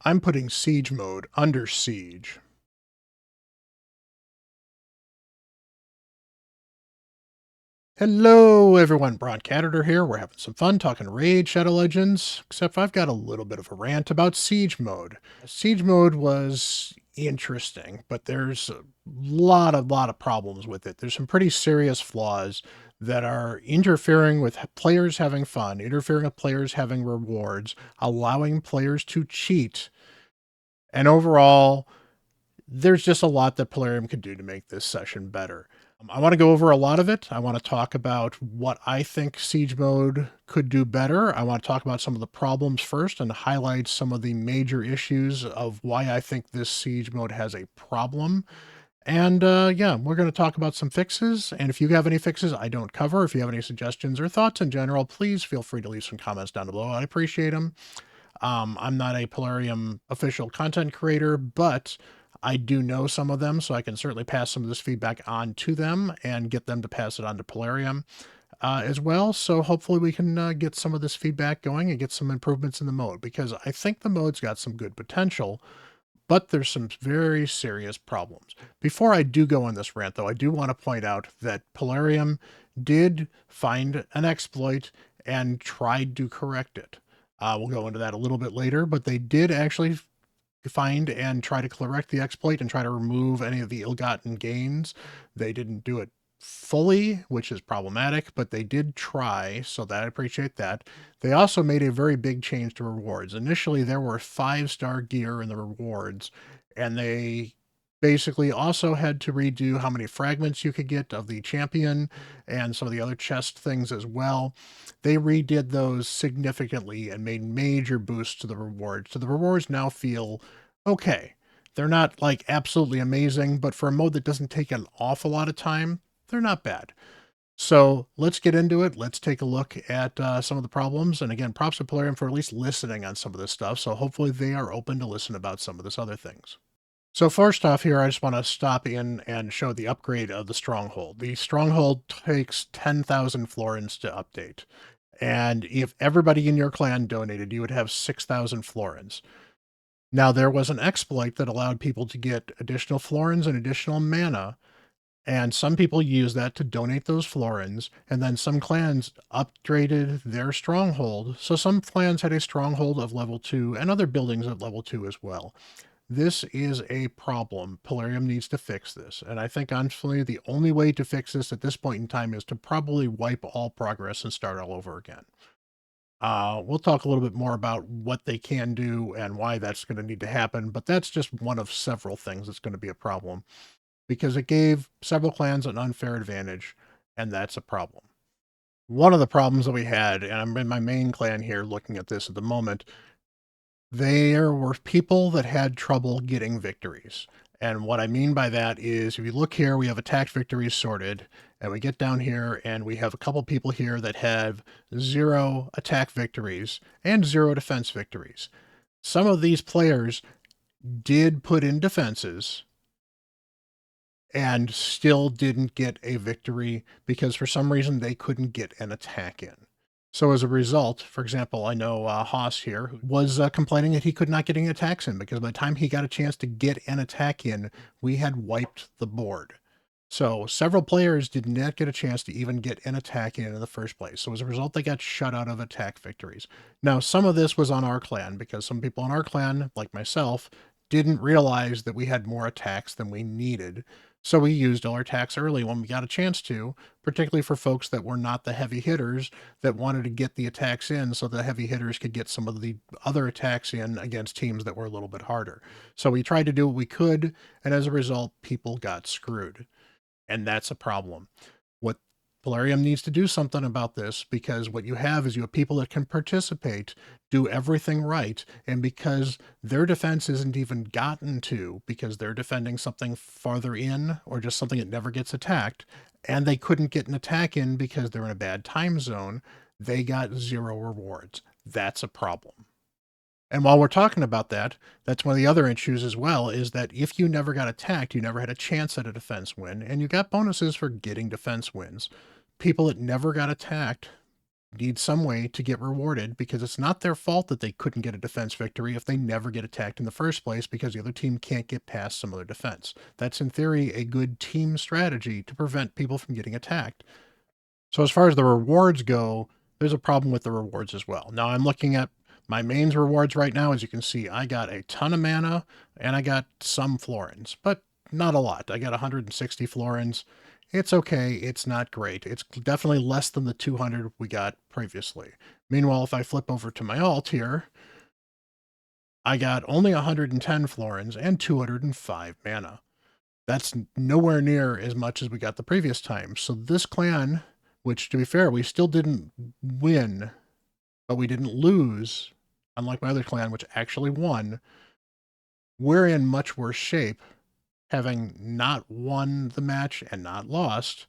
I'm putting siege mode under siege. Hello, everyone. Bront, CatHerder here. We're having some fun talking Raid Shadow Legends, except I've got a little bit of a rant about siege mode. Siege mode was interesting, but there's a lot of problems with it. There's some pretty serious flaws that are interfering with players having fun, interfering with players having rewards, allowing players to cheat, and overall, there's just a lot that Plarium could do to make this session better. I want to go over a lot of it. I want to talk about what I think Siege Mode could do better. I want to talk about some of the problems first and highlight some of the major issues of why I think this Siege Mode has a problem. And yeah, we're going to talk about some fixes. And if you have any fixes I don't cover, if you have any suggestions or thoughts in general, please feel free to leave some comments down below. I appreciate them. I'm not a Plarium official content creator, but I do know some of them, so I can certainly pass some of this feedback on to them and get them to pass it on to Plarium as well. So hopefully we can get some of this feedback going and get some improvements in the mode, because I think the mode's got some good potential, but there's some very serious problems. Before I do go on this rant, though, I do want to point out that Plarium did find an exploit and tried to correct it. We'll go into that a little bit later, but they did actually find and try to correct the exploit and try to remove any of the ill-gotten gains. They didn't do it fully, which is problematic, but they did try, so that I appreciate that. They also made a very big change to rewards. Initially, there were 5-star gear in the rewards, and they basically also had to redo how many fragments you could get of the champion and some of the other chest things as well. They redid those significantly and made major boosts to the rewards. So the rewards now feel okay. They're not like absolutely amazing, but for a mode that doesn't take an awful lot of time, they're not bad. So let's get into it. Let's take a look at some of the problems. And again, props to Plarium for at least listening on some of this stuff. So hopefully they are open to listen about some of this other things. So first off here, I just want to stop in and show the upgrade of the Stronghold. The Stronghold takes 10,000 florins to update. And if everybody in your clan donated, you would have 6,000 florins. Now, there was an exploit that allowed people to get additional florins and additional mana, and some people used that to donate those florins, and then some clans upgraded their stronghold. So some clans had a stronghold of level 2 and other buildings at level 2 as well. This is a problem. Plarium needs to fix this. And I think, honestly, the only way to fix this at this point in time is to probably wipe all progress and start all over again. We'll talk a little bit more about what they can do and why that's going to need to happen, but that's just one of several things that's going to be a problem, because it gave several clans an unfair advantage, and that's a problem. One of the problems that we had, and I'm in my main clan here looking at this at the moment, there were people that had trouble getting victories. And what I mean by that is, if you look here, we have attack victories sorted, and we get down here and we have a couple people here that have 0 attack victories and 0 defense victories. Some of these players did put in defenses and still didn't get a victory because for some reason they couldn't get an attack in. So as a result, for example, I know Haas here was complaining that he could not get any attacks in because by the time he got a chance to get an attack in, we had wiped the board. So several players did not get a chance to even get an attack in the first place. So as a result, they got shut out of attack victories. Now, some of this was on our clan because some people in our clan, like myself, didn't realize that we had more attacks than we needed. So we used all our attacks early when we got a chance to, particularly for folks that were not the heavy hitters that wanted to get the attacks in so the heavy hitters could get some of the other attacks in against teams that were a little bit harder. So we tried to do what we could, and as a result, people got screwed. And that's a problem. What Plarium needs to do something about this, because what you have is you have people that can participate, do everything right, and because their defense isn't even gotten to, because they're defending something farther in or just something that never gets attacked, and they couldn't get an attack in because they're in a bad time zone, they got 0 rewards. That's a problem. And while we're talking about that, that's one of the other issues as well, is that if you never got attacked, you never had a chance at a defense win, and you got bonuses for getting defense wins. People that never got attacked need some way to get rewarded because it's not their fault that they couldn't get a defense victory if they never get attacked in the first place because the other team can't get past some other defense. That's in theory a good team strategy to prevent people from getting attacked. So as far as the rewards go, there's a problem with the rewards as well. Now I'm looking at my mains rewards right now. As you can see, I got a ton of mana and I got some florins, but not a lot. I got 160 florins. It's okay. It's not great. It's definitely less than the 200 we got previously. Meanwhile, if I flip over to my alt here, I got only 110 florins and 205 mana. That's nowhere near as much as we got the previous time. So this clan, which to be fair, we still didn't win, but we didn't lose, unlike my other clan, which actually won, we're in much worse shape, having not won the match and not lost,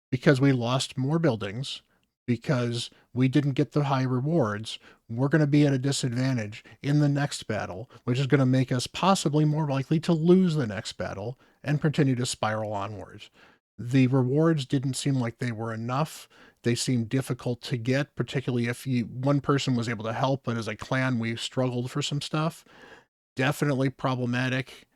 because we lost more buildings, because we didn't get the high rewards. We're going to be at a disadvantage in the next battle, which is going to make us possibly more likely to lose the next battle and continue to spiral onwards. The rewards didn't seem like they were enough. They seemed difficult to get, particularly if one person was able to help, but as a clan, we struggled for some stuff. Definitely problematic.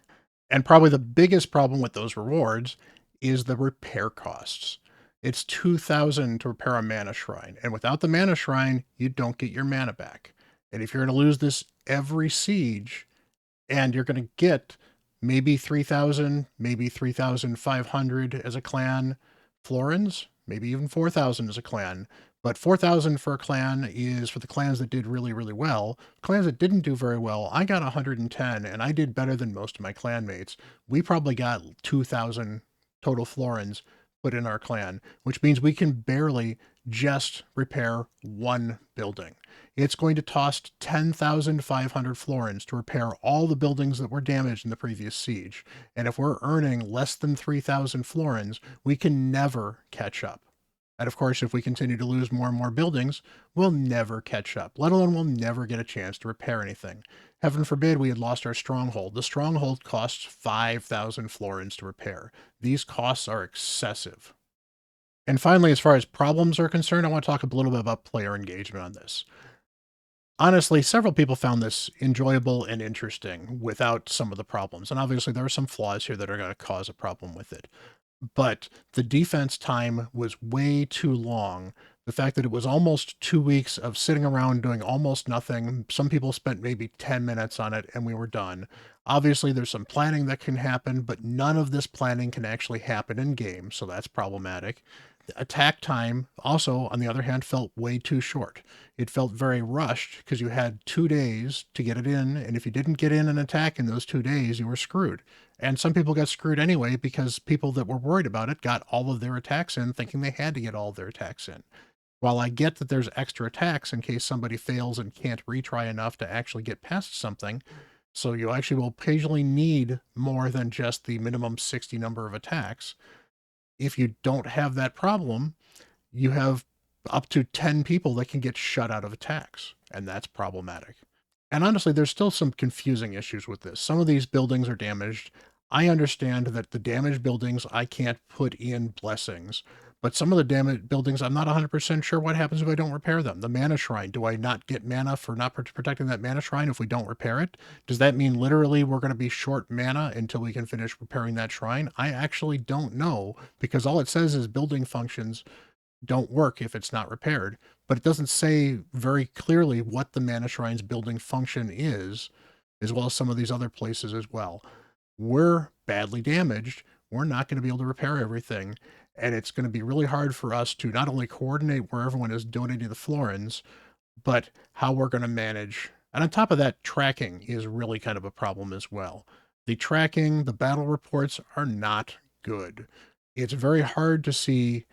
And probably the biggest problem with those rewards is the repair costs. It's 2,000 to repair a mana shrine. And without the mana shrine, you don't get your mana back. And if you're going to lose this every siege, and you're going to get maybe 3,000, maybe 3,500 as a clan florins, maybe even 4,000 as a clan. But 4,000 for a clan is for the clans that did really, really well. Clans that didn't do very well, I got 110, and I did better than most of my clanmates. We probably got 2,000 total florins put in our clan, which means we can barely just repair one building. It's going to cost 10,500 florins to repair all the buildings that were damaged in the previous siege. And if we're earning less than 3,000 florins, we can never catch up. And of course, if we continue to lose more and more buildings, we'll never catch up, let alone we'll never get a chance to repair anything. Heaven forbid we had lost our stronghold. The stronghold costs 5,000 florins to repair. These costs are excessive. And finally, as far as problems are concerned, I want to talk a little bit about player engagement on this. Honestly, several people found this enjoyable and interesting without some of the problems. And obviously, there are some flaws here that are going to cause a problem with it. But the defense time was way too long. The fact that it was almost 2 weeks of sitting around doing almost nothing. Some people spent maybe 10 minutes on it and we were done. Obviously, there's some planning that can happen, but none of this planning can actually happen in game, so that's problematic. The attack time also, on the other hand, felt way too short. It felt very rushed because you had 2 days to get it in, and if you didn't get in an attack in those 2 days, you were screwed. And some people got screwed anyway because people that were worried about it got all of their attacks in thinking they had to get all of their attacks in. While I get that there's extra attacks in case somebody fails and can't retry enough to actually get past something, so you actually will occasionally need more than just the minimum 60 number of attacks. If you don't have that problem, you have up to 10 people that can get shut out of attacks, and that's problematic. And honestly, there's still some confusing issues with this. Some of these buildings are damaged. I understand that the damaged buildings, I can't put in blessings, but some of the damaged buildings, I'm not 100% sure what happens if I don't repair them. The mana shrine, do I not get mana for not protecting that mana shrine if we don't repair it? Does that mean literally we're going to be short mana until we can finish repairing that shrine? I actually don't know, because all it says is building functions don't work if it's not repaired, but it doesn't say very clearly what the mana shrine's building function is, as well as some of these other places as well. We're badly damaged. We're not going to be able to repair everything, and it's going to be really hard for us to not only coordinate where everyone is donating the florins, but how we're going to manage. And on top of that, tracking is really kind of a problem as well. The tracking, the battle reports are not good. It's very hard to see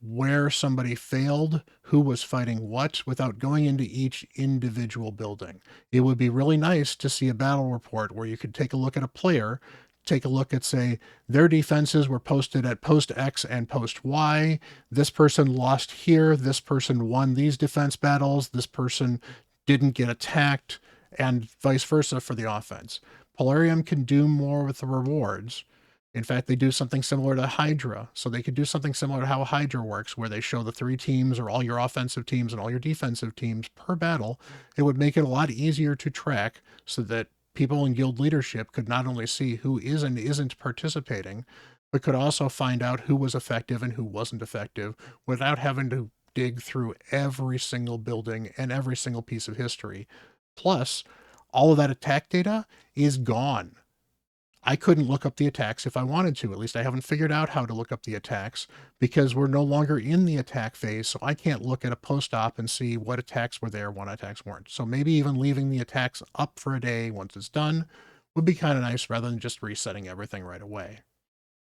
where somebody failed, who was fighting what, without going into each individual building. It would be really nice to see a battle report where you could take a look at a player, take a look at, say, their defenses were posted at post X and post Y. This person lost here. This person won these defense battles. This person didn't get attacked, and vice versa for the offense. Plarium can do more with the rewards In fact, they do something similar to Hydra. So they could do something similar to how Hydra works, where they show the 3 teams or all your offensive teams and all your defensive teams per battle. It would make it a lot easier to track so that people in guild leadership could not only see who is and isn't participating, but could also find out who was effective and who wasn't effective without having to dig through every single building and every single piece of history. Plus, all of that attack data is gone. I couldn't look up the attacks if I wanted to. At least I haven't figured out how to look up the attacks because we're no longer in the attack phase. So I can't look at a post-op and see what attacks were there, what attacks weren't. So maybe even leaving the attacks up for a day once it's done would be kind of nice rather than just resetting everything right away.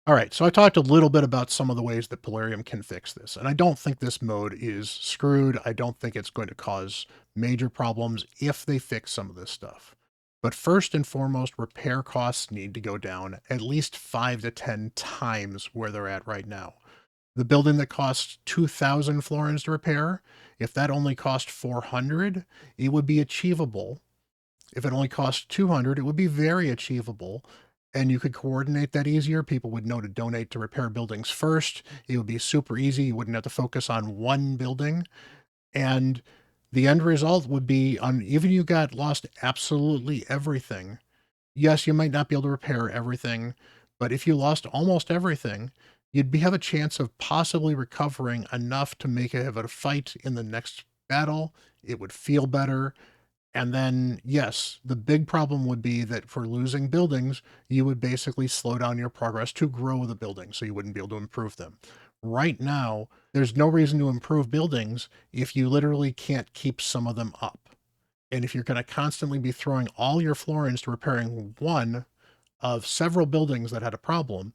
All right, so I talked a little bit about some of the ways that Plarium can fix this, and I don't think this mode is screwed. I don't think it's going to cause major problems if they fix some of this stuff. But first and foremost, repair costs need to go down at least 5 to 10 times where they're at right now. The building that costs 2,000 florins to repair, if that only cost 400, it would be achievable. If it only cost 200, it would be very achievable, and you could coordinate that easier. People would know to donate to repair buildings first. It would be super easy. You wouldn't have to focus on one building. And the end result would be on even you got lost absolutely everything. Yes, you might not be able to repair everything, but if you lost almost everything, have a chance of possibly recovering enough to have a fight in the next battle. It would feel better. And then, yes, the big problem would be that for losing buildings, you would basically slow down your progress to grow the building, so you wouldn't be able to improve them. Right now, there's no reason to improve buildings if you literally can't keep some of them up. And if you're going to constantly be throwing all your florins to repairing one of several buildings that had a problem,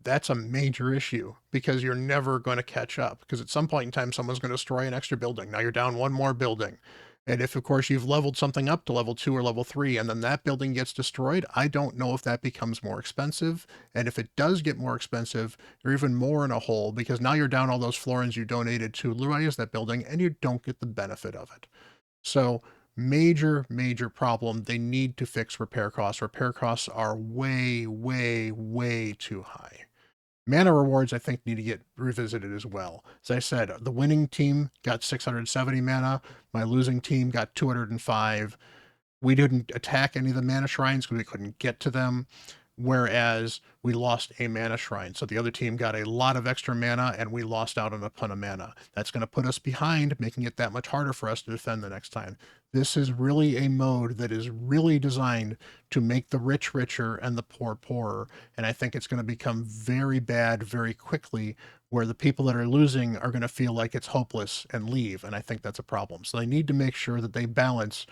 that's a major issue because you're never going to catch up. Because at some point in time, someone's going to destroy an extra building. Now you're down one more building. And if, of course, you've leveled something up to level 2 or level 3, and then that building gets destroyed, I don't know if that becomes more expensive. And if it does get more expensive, you're even more in a hole because now you're down all those florins you donated to raise that building, and you don't get the benefit of it. So major, major problem. They need to fix repair costs. Repair costs are way, way, way too high. Mana rewards, I think, need to get revisited as well. As I said, the winning team got 670 mana. My losing team got 205. We didn't attack any of the mana shrines because we couldn't get to them, whereas we lost a mana shrine. So the other team got a lot of extra mana, and we lost out on a ton of mana. That's going to put us behind, making it that much harder for us to defend the next time. This is really a mode that is really designed to make the rich richer and the poor poorer. And I think it's going to become very bad very quickly, where the people that are losing are going to feel like it's hopeless and leave. And I think that's a problem. So they need to make sure that they balance.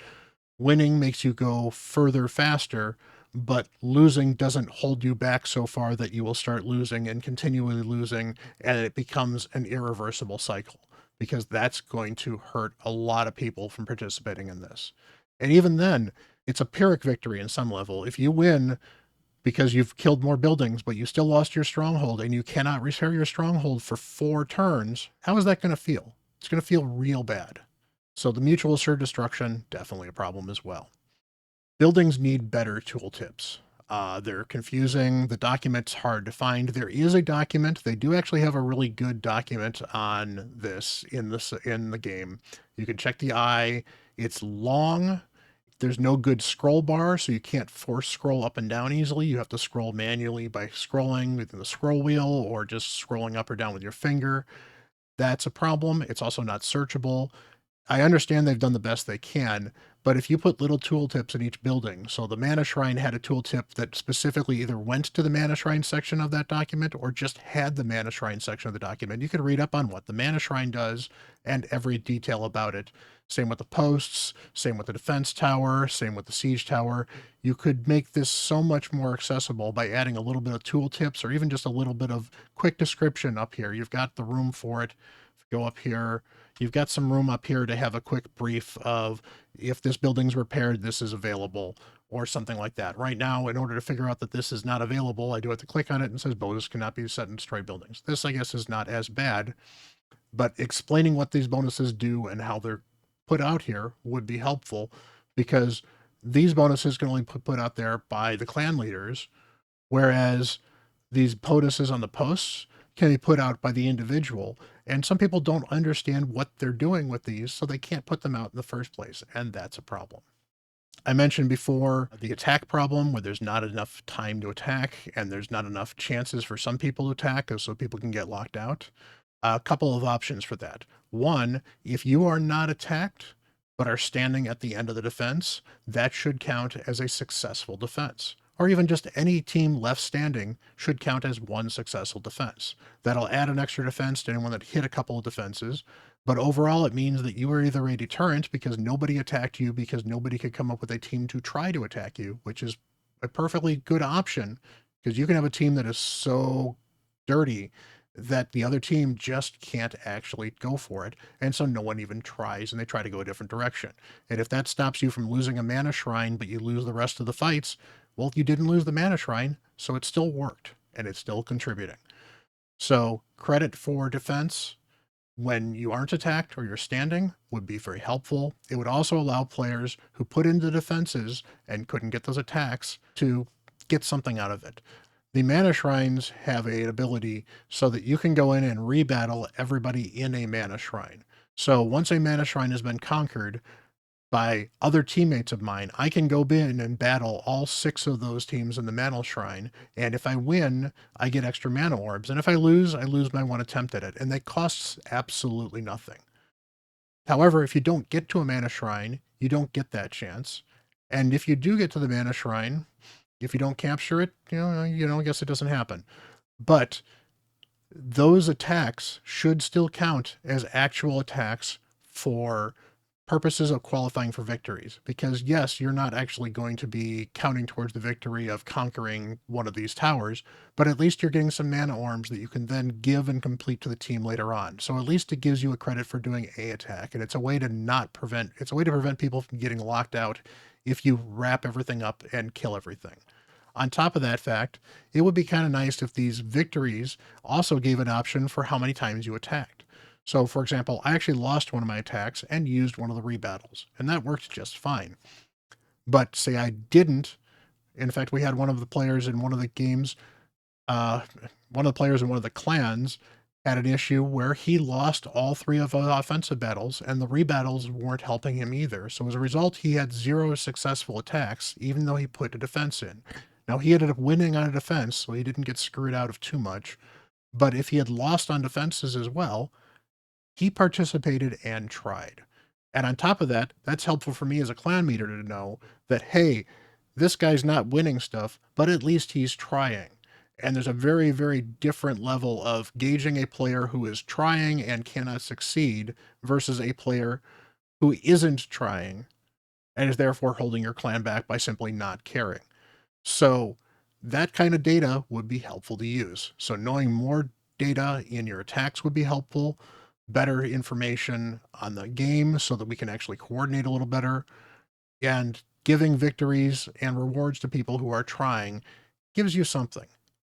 Winning makes you go further faster, but losing doesn't hold you back so far that you will start losing and continually losing, and it becomes an irreversible cycle, because that's going to hurt a lot of people from participating in this. And even then, it's a Pyrrhic victory in some level. If you win because you've killed more buildings, but you still lost your stronghold and you cannot repair your stronghold for 4 turns, how is that going to feel? It's going to feel real bad. So the mutual assured destruction, definitely a problem as well. Buildings need better tooltips. They're confusing. The document's hard to find. There is a document. They do actually have a really good document on this in the game. You can check the eye. It's long. There's no good scroll bar, so you can't force scroll up and down easily. You have to scroll manually by scrolling within the scroll wheel or just scrolling up or down with your finger. That's a problem. It's also not searchable. I understand they've done the best they can, but if you put little tooltips in each building, so the Mana Shrine had a tooltip that specifically either went to the Mana Shrine section of that document or just had the Mana Shrine section of the document, you could read up on what the Mana Shrine does and every detail about it. Same with the posts, same with the defense tower, same with the siege tower. You could make this so much more accessible by adding a little bit of tooltips or even just a little bit of quick description up here. You've got the room for it. Go up here. You've got some room up here to have a quick brief of if this building's repaired, this is available, or something like that. Right now, in order to figure out that this is not available, I do have to click on it and it says bonus cannot be set in destroyed buildings. This, I guess, is not as bad, but explaining what these bonuses do and how they're put out here would be helpful, because these bonuses can only be put out there by the clan leaders, whereas These POTUSes on the posts can be put out by the individual, and some people don't understand what they're doing with these, so they can't put them out in the first place, and that's a problem. I mentioned before the attack problem where there's not enough time to attack and there's not enough chances for some people to attack so people can get locked out. A couple of options for that. One, if you are not attacked but are standing at the end of the defense, that should count as a successful defense. Or even just any team left standing should count as one successful defense. That'll add an extra defense to anyone that hit a couple of defenses. But overall, it means that you were either a deterrent because nobody attacked you because nobody could come up with a team to try to attack you, which is a perfectly good option because you can have a team that is so dirty that the other team just can't actually go for it. And so no one even tries and they try to go a different direction. And if that stops you from losing a mana shrine, but you lose the rest of the fights, well, you didn't lose the mana shrine, so it still worked and it's still contributing. So credit for defense when you aren't attacked or you're standing would be very helpful. It would also allow players who put into defenses and couldn't get those attacks to get something out of it. The mana shrines have an ability so that you can go in and rebattle everybody in a mana shrine. So once a mana shrine has been conquered by other teammates of mine, I can go in and battle all 6 of those teams in the mana shrine. And if I win, I get extra mana orbs. And if I lose my one attempt at it. And that costs absolutely nothing. However, if you don't get to a mana shrine, you don't get that chance. And if you do get to the mana shrine, if you don't capture it, I guess it doesn't happen. But those attacks should still count as actual attacks for purposes of qualifying for victories. Because yes, you're not actually going to be counting towards the victory of conquering one of these towers, but at least you're getting some mana orbs that you can then give and complete to the team later on. So at least it gives you a credit for doing a attack, and it's a way to prevent people from getting locked out if you wrap everything up and kill everything. On top of that fact, it would be kind of nice if these victories also gave an option for how many times you attacked. So, for example, I actually lost one of my attacks and used one of the rebattles, and that worked just fine. But say I didn't, in fact, we had one of the players in one of the games, one of the players in one of the clans had an issue where he lost all 3 of the offensive battles, and the rebattles weren't helping him either. So as a result, he had 0 successful attacks, even though he put a defense in. Now, he ended up winning on a defense, so he didn't get screwed out of too much. But if he had lost on defenses as well, he participated and tried. And on top of that, that's helpful for me as a clan leader to know that, hey, this guy's not winning stuff, but at least he's trying. And there's a very, very different level of gauging a player who is trying and cannot succeed versus a player who isn't trying and is therefore holding your clan back by simply not caring. So that kind of data would be helpful to use. So knowing more data in your attacks would be helpful, better information on the game so that we can actually coordinate a little better, and giving victories and rewards to people who are trying gives you something.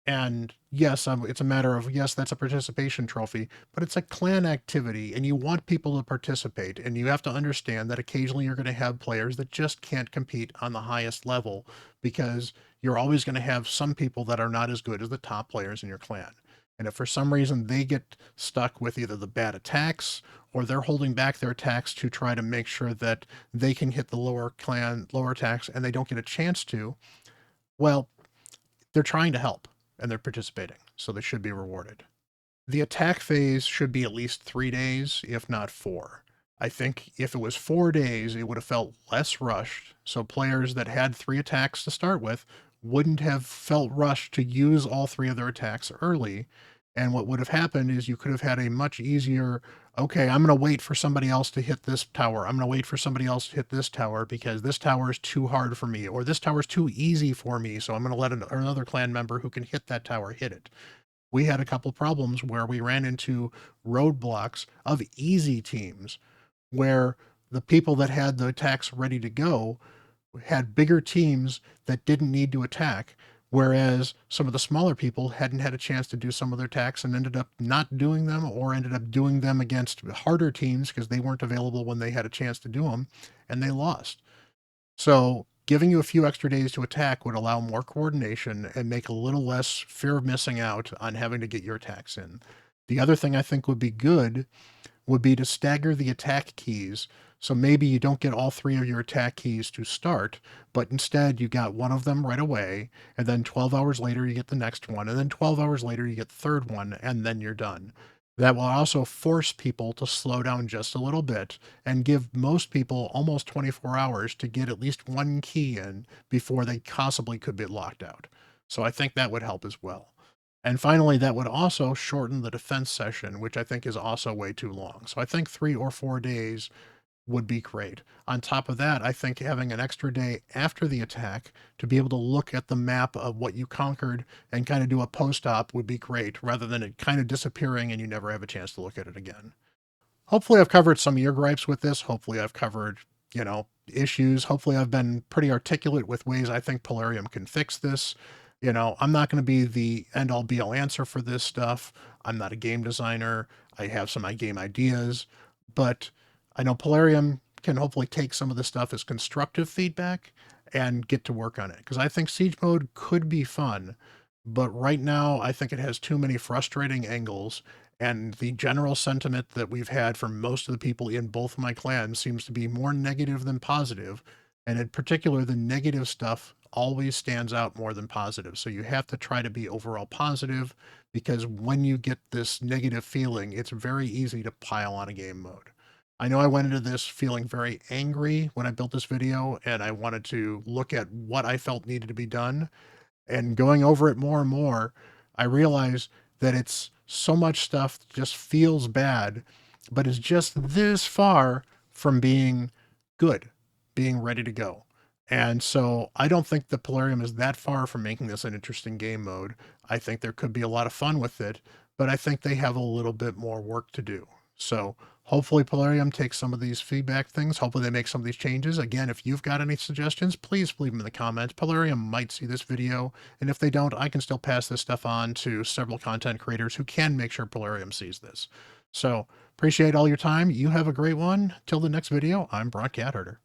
And yes, it's a matter of, yes, that's a participation trophy, but it's a clan activity and you want people to participate. And you have to understand that occasionally you're going to have players that just can't compete on the highest level because you're always going to have some people that are not as good as the top players in your clan. And if for some reason they get stuck with either the bad attacks or they're holding back their attacks to try to make sure that they can hit the lower attacks and they don't get a chance to, well, they're trying to help and they're participating, so they should be rewarded. The attack phase should be at least 3 days, if not 4. I think if it was 4 days, it would have felt less rushed, so players that had 3 attacks to start with wouldn't have felt rushed to use all 3 of their attacks early. And what would have happened is you could have had a much easier, okay, I'm going to wait for somebody else to hit this tower. I'm going to wait for somebody else to hit this tower because this tower is too hard for me, or this tower is too easy for me. So I'm going to let another clan member who can hit that tower hit it. We had a couple problems where we ran into roadblocks of easy teams where the people that had the attacks ready to go had bigger teams that didn't need to attack, whereas some of the smaller people hadn't had a chance to do some of their attacks and ended up not doing them or ended up doing them against harder teams because they weren't available when they had a chance to do them and they lost. So giving you a few extra days to attack would allow more coordination and make a little less fear of missing out on having to get your attacks in. The other thing I think would be good would be to stagger the attack keys. So maybe you don't get all three of your attack keys to start, but instead you got one of them right away, and then 12 hours later you get the next one, and then 12 hours later you get the third one, and then you're done. That will also force people to slow down just a little bit and give most people almost 24 hours to get at least one key in before they possibly could be locked out. So I think that would help as well. And finally, that would also shorten the defense session, which I think is also way too long. So I think 3 or 4 days would be great. On top of that, I think having an extra day after the attack to be able to look at the map of what you conquered and kind of do a post-op would be great, rather than it kind of disappearing and you never have a chance to look at it again. Hopefully I've covered some of your gripes with this. Hopefully I've covered, issues. Hopefully I've been pretty articulate with ways I think Plarium can fix this. I'm not going to be the end all be all answer for this stuff. I'm not a game designer. I have some game ideas, but I know Plarium can hopefully take some of the stuff as constructive feedback and get to work on it. Because I think Siege Mode could be fun, but right now I think it has too many frustrating angles, and the general sentiment that we've had from most of the people in both my clans seems to be more negative than positive, and in particular, the negative stuff always stands out more than positive. So you have to try to be overall positive, because when you get this negative feeling, it's very easy to pile on a game mode. I know I went into this feeling very angry when I built this video, and I wanted to look at what I felt needed to be done. And going over it more and more, I realize that it's so much stuff that just feels bad, but is just this far from being good, being ready to go. And so I don't think the Plarium is that far from making this an interesting game mode. I think there could be a lot of fun with it, but I think they have a little bit more work to do. So hopefully Plarium takes some of these feedback things. Hopefully they make some of these changes. Again, if you've got any suggestions, please leave them in the comments. Plarium might see this video, and if they don't, I can still pass this stuff on to several content creators who can make sure Plarium sees this. So appreciate all your time. You have a great one. Till the next video, I'm Bront CatHerder.